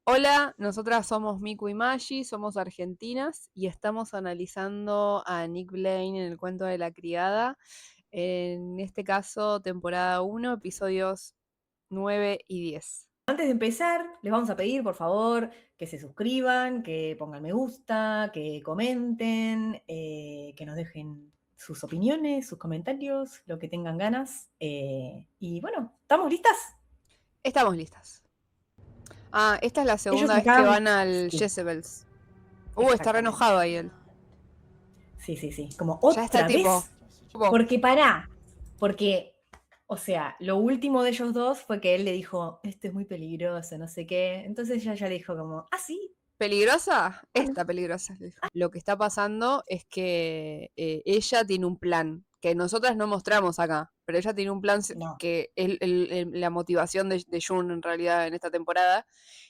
Hola, nosotras somos Miku y Maggie, somos argentinas y estamos analizando a Nick Blaine en el cuento de la criada. En este caso, temporada 1, episodios 9 y 10. Antes de empezar, les vamos a pedir, por favor, que se suscriban, que pongan me gusta, que comenten, que nos dejen sus opiniones, sus comentarios, lo que tengan ganas. Y bueno, ¿estamos listas? Estamos listas. Ah, esta es la Ellos segunda vez que acá, van al sí, Jezebels. Está re exactamente. enojado ahí él. Sí, como Ya está otra tipo... vez, tipo, porque porque, o sea, lo último de ellos dos fue que él le dijo, esto es muy peligroso, no sé qué. Entonces ella ya dijo como, ah, sí, ¿peligrosa? bueno. Está peligrosa, le dijo. Lo que está pasando es que ella tiene un plan que nosotras no mostramos acá, pero ella tiene un plan No, que es la motivación de June en realidad en esta temporada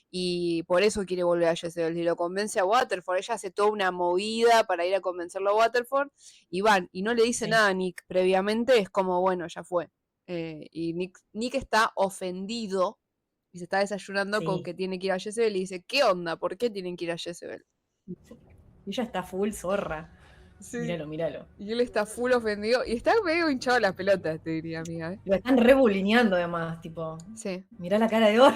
y por eso quiere volver a Jezebel y lo convence a Waterford. Ella hace toda una movida para ir a convencerlo a Waterford y van y no le dice sí, nada a Nick previamente, es como bueno, ya fue. Y Nick está ofendido y se está desayunando con sí. que tiene que ir a Jezebel y dice, ¿qué onda? ¿Por qué tienen que ir a Jezebel? Y ella está full zorra. Sí. Míralo, míralo. Y él está full ofendido y está medio hinchado las pelotas, te diría, amiga. Lo están rebulineando además, tipo, Sí. mirá la cara de Or.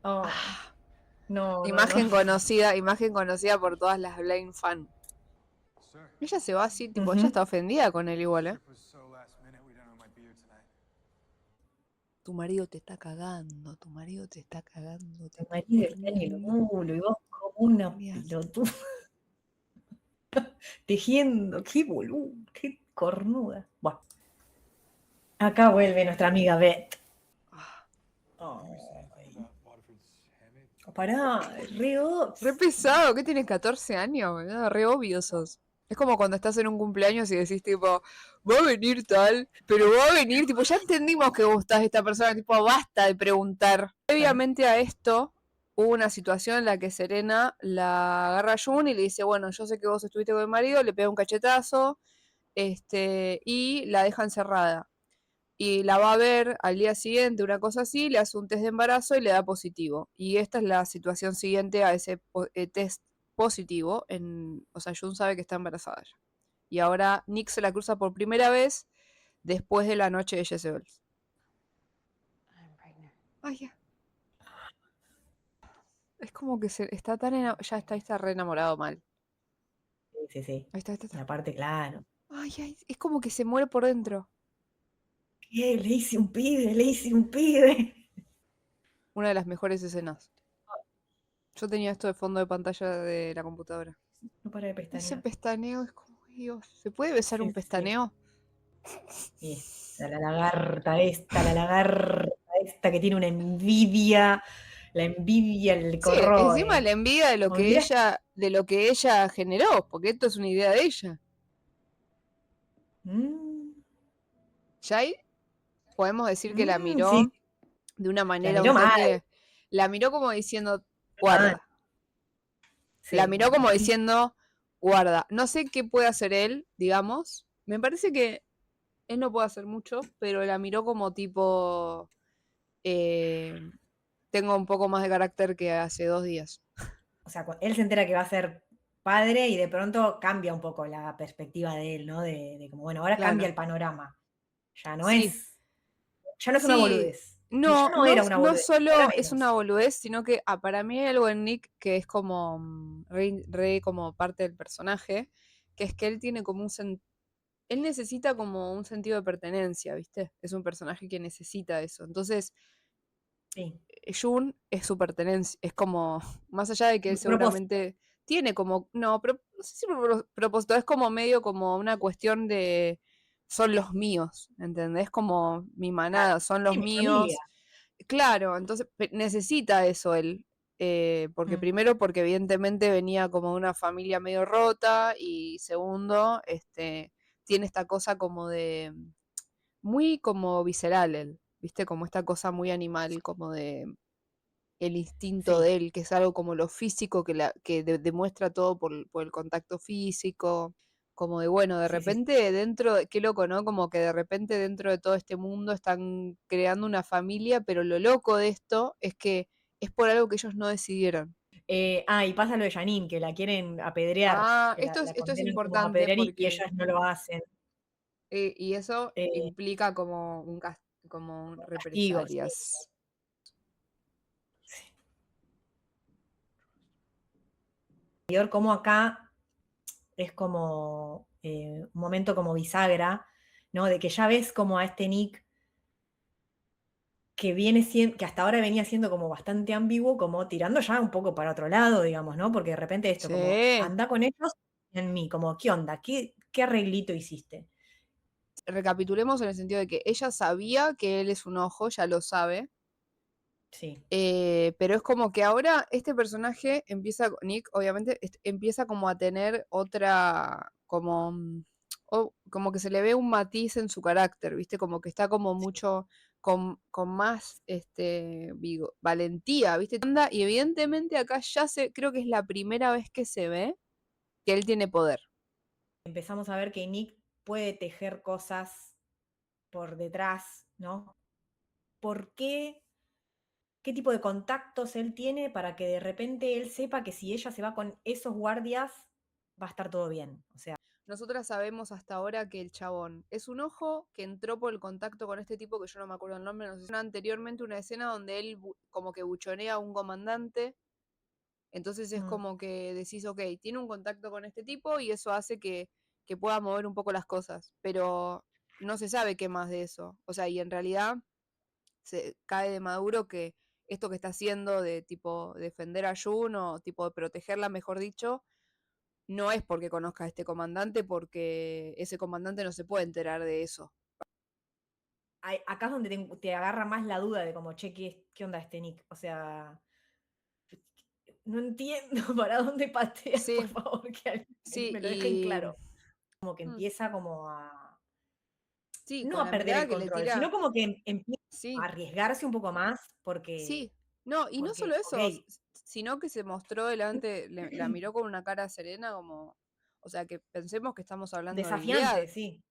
Oh, Ah, no. imagen conocida por todas las Blaine fan. Ella se va así, tipo, ella Ujú. está ofendida con él igual, ¿eh? Tu marido te está cagando, tu marido te está cagando, te El está marido está en el cornudo. culo y vos como una Mira, pelotuda tejiendo. Qué boludo, qué cornuda. Bueno, acá vuelve nuestra amiga Beth. ah, Ay, pará, re re ops. pesado, ¿qué tienes 14 años? Boludo? Re obvio sos. Es como cuando estás en un cumpleaños y decís tipo, va a venir tal, pero va a venir, tipo, ya entendimos que gustás de esta persona, tipo, basta de preguntar. Previamente a esto, hubo una situación en la que Serena la agarra a Jun y le dice, bueno, yo sé que vos estuviste con mi marido, le pega un cachetazo, y la deja encerrada. Y la va a ver al día siguiente, una cosa así, le hace un test de embarazo y le da positivo. Y esta es la situación siguiente a ese test positivo. O sea, Jun sabe que está embarazada ya. Y ahora Nick se la cruza por primera vez después de la noche de Jezebel. Ay, ya. Es como que está tan ya está re enamorado mal. Sí. Ahí Y está. aparte, claro. Ay, es como que se muere por dentro. ¿Qué? Le hice un pibe. Una de las mejores escenas. Yo tenía esto de fondo de pantalla de la computadora. No para de Ese pestañear. pestaneo es como, Dios, ¿se puede besar un Sí. pestaneo? Y la lagarta esta que tiene una envidia, la envidia le Sí, encima corroe. la envidia Como mirá, de lo que ella generó, porque esto es una idea de ella. mm, Ya ahí podemos decir que la sí, miró de una la manera miró un mal, toque, la miró como diciendo, mal. guarda. La Sí, miró como diciendo, guarda. No sé qué puede hacer él, digamos. Me parece que él no puede hacer mucho, pero la miró como tipo, eh, tengo un poco más de carácter que hace 2 días. o sea, él se entera que va a ser padre y de pronto cambia un poco la perspectiva de él, ¿no? De como, bueno, ahora cambia Claro. el panorama. Ya no Sí, es, ya no es una sí. boludez. Ya No, no era una no boludez, ahora solo es una menos. boludez, sino que para mí hay algo en Nick que es como re como parte del personaje, que es que él tiene como él necesita como un sentido de pertenencia, ¿viste? Es un personaje que necesita eso. Entonces, Sí, Jun es su pertenencia, es como, más allá de que él propósito. seguramente tiene como, no, pero no sé si propósito, es como medio como una cuestión de, son los míos, ¿entendés? Como mi manada, son los Sí, mi familia. míos. Claro, entonces necesita eso él, porque Mm, primero porque evidentemente venía como de una familia medio rota y segundo, tiene esta cosa como de muy como visceral él, ¿viste? Como esta cosa muy animal, como de el instinto sí, de él, que es algo como lo físico que demuestra todo por el contacto físico. Como de, bueno, de Sí, sí, sí. repente qué loco, ¿no? Como que de repente dentro de todo este mundo están creando una familia, pero lo loco de esto es que es por algo que ellos no decidieron. Y pasa lo de Janine, que la quieren apedrear, Ah, que la esto es condenan como a importante apedrear y porque, ellas no lo hacen. y eso Eh, implica como como Castigo, sí. represalias. Sí. Como acá es como un momento como bisagra, ¿no? De que ya ves como a este Nick que viene siendo, que hasta ahora venía siendo como bastante ambiguo, como tirando ya un poco para otro lado, digamos, ¿no? Porque de repente esto, como Sí. anda con ellos en mí, como, ¿qué onda? ¿Qué arreglito hiciste? Recapitulemos en el sentido de que ella sabía que él es un ojo, ya lo sabe. Sí, Pero es como que ahora este personaje empieza, Nick, obviamente, empieza como a tener otra, como, como que se le ve un matiz en su carácter, ¿viste? Como que está como sí. mucho, con más, valentía, ¿viste? Anda, y evidentemente acá creo que es la primera vez que se ve que él tiene poder. Empezamos a ver que Nick puede tejer cosas por detrás, ¿no? ¿Por qué? ¿Qué tipo de contactos él tiene para que de repente él sepa que si ella se va con esos guardias, va a estar todo bien? O sea, Nosotras sabemos hasta ahora que el chabón es un ojo que entró por el contacto con este tipo que yo no me acuerdo el nombre, nos hicieron anteriormente una escena donde él como que buchonea a un comandante, entonces es mm, como que decís, ok, tiene un contacto con este tipo y eso hace que pueda mover un poco las cosas, pero no se sabe qué más de eso, o sea, y en realidad se cae de maduro que esto que está haciendo de tipo defender a Jun o tipo de protegerla, mejor dicho, no es porque conozca a este comandante, porque ese comandante no se puede enterar de eso. acá es donde te agarra más la duda de como, che, ¿qué onda este Nick? O sea, no entiendo para dónde patea, por Sí, favor, que alguien sí, me lo dejen y claro. Como que mm, empieza como a, sí, no con a la perder mirada el que le control, sino tira, como que empieza a sí, arriesgarse un poco más porque, sí. No, y no solo ok, eso, sino que se mostró delante, la miró con una cara serena como, o sea, que pensemos que estamos hablando de desafiante, Iliad. sí,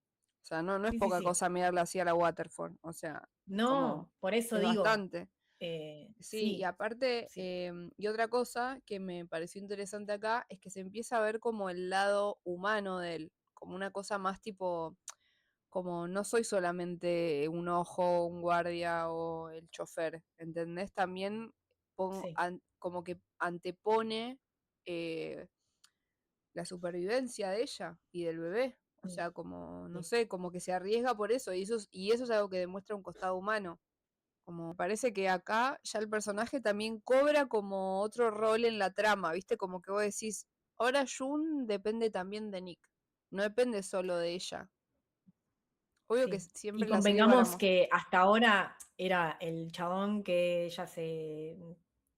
O sea, no es sí, sí, poca sí. cosa mirarla así a la Waterford. O sea, como No, por eso es digo, bastante. Sí, y sí, aparte, sí, y otra cosa que me pareció interesante acá es que se empieza a ver como el lado humano de él, como una cosa más tipo, como no soy solamente un ojo, un guardia o el chofer, ¿entendés? También sí, como que antepone eh, la supervivencia de ella y del bebé. O mm, sea, como, no sí, sé, como que se arriesga por eso, y eso es algo que demuestra un costado humano. Como parece que acá ya el personaje también cobra como otro rol en la trama, ¿viste? Como que vos decís, ahora Jun depende también de Nick, no depende solo de ella. Obvio que sí. Y siempre la serie para convengamos que hasta ahora era el chabón que ya se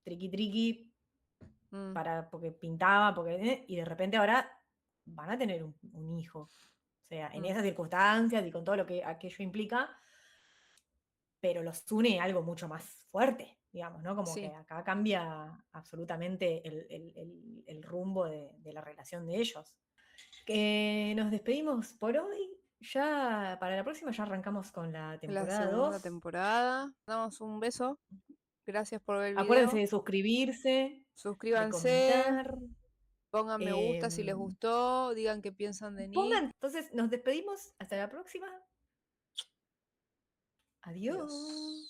triqui triqui porque pintaba, y de repente ahora van a tener un hijo. O sea, en esas circunstancias y con todo lo que aquello implica, pero los une algo mucho más fuerte, digamos, ¿no? Como que sí, acá cambia absolutamente el rumbo de la relación de ellos. Que nos despedimos por hoy. Ya para la próxima ya arrancamos con la la temporada segunda 2. temporada. Damos un beso, gracias por ver el Acuérdense video, de suscribirse, de suscríbanse, comentar. pongan me gusta si les em, gustó, digan qué piensan de Pongan, Nick. entonces nos despedimos. Hasta la próxima. Adiós. Adiós.